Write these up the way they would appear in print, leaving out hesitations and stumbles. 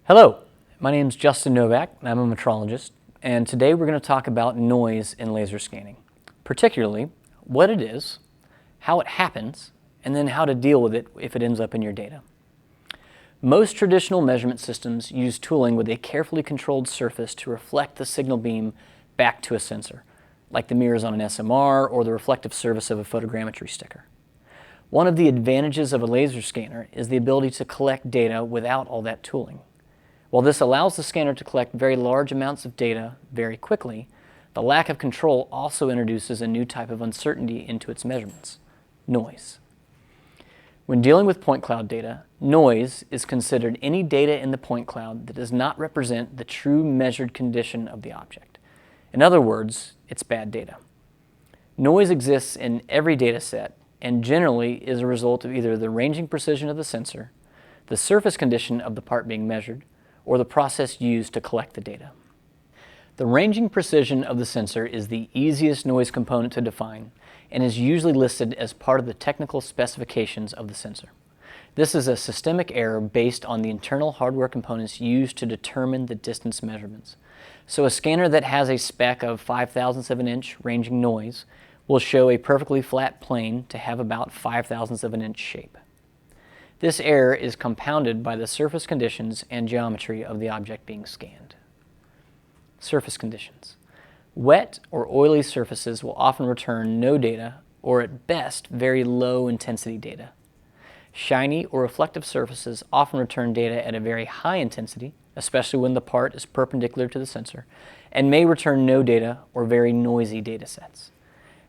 Hello, my name is Justin Novak. I'm a metrologist, and today we're going to talk about noise in laser scanning, particularly what it is, how it happens, and then how to deal with it if it ends up in your data. Most traditional measurement systems use tooling with a carefully controlled surface to reflect the signal beam back to a sensor, like the mirrors on an SMR or the reflective surface of a photogrammetry sticker. One of the advantages of a laser scanner is the ability to collect data without all that tooling. While this allows the scanner to collect very large amounts of data very quickly, the lack of control also introduces a new type of uncertainty into its measurements: noise. When dealing with point cloud data, noise is considered any data in the point cloud that does not represent the true measured condition of the object. In other words, it's bad data. Noise exists in every data set and generally is a result of either the ranging precision of the sensor, the surface condition of the part being measured, or the process used to collect the data. The ranging precision of the sensor is the easiest noise component to define and is usually listed as part of the technical specifications of the sensor. This is a systemic error based on the internal hardware components used to determine the distance measurements. So a scanner that has a spec of 5/1000 of an inch ranging noise will show a perfectly flat plane to have about 5/1000 of an inch shape. This error is compounded by the surface conditions and geometry of the object being scanned. Surface conditions. Wet or oily surfaces will often return no data, or at best, very low intensity data. Shiny or reflective surfaces often return data at a very high intensity, especially when the part is perpendicular to the sensor, and may return no data or very noisy data sets.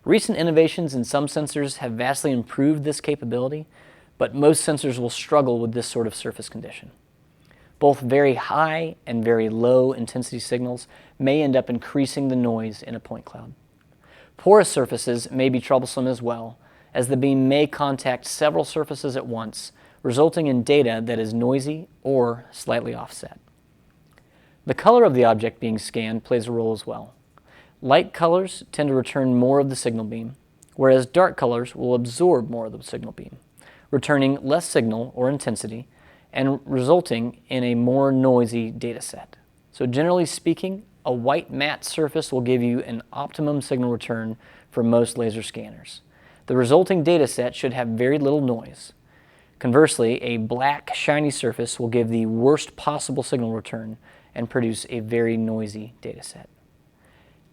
Recent innovations in some sensors have vastly improved this capability, but most sensors will struggle with this sort of surface condition. Both very high and very low intensity signals may end up increasing the noise in a point cloud. Porous surfaces may be troublesome as well, as the beam may contact several surfaces at once, resulting in data that is noisy or slightly offset. The color of the object being scanned plays a role as well. Light colors tend to return more of the signal beam, whereas dark colors will absorb more of the signal beam, returning less signal or intensity and resulting in a more noisy data set. So generally speaking, a white matte surface will give you an optimum signal return for most laser scanners. The resulting data set should have very little noise. Conversely, a black shiny surface will give the worst possible signal return and produce a very noisy data set.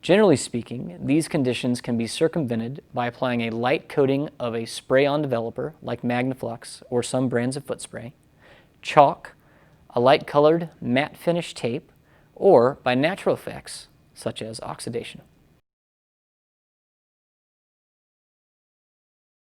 Generally speaking, these conditions can be circumvented by applying a light coating of a spray-on developer like Magnaflux or some brands of foot spray, chalk, a light-colored matte finish tape, or by natural effects such as oxidation.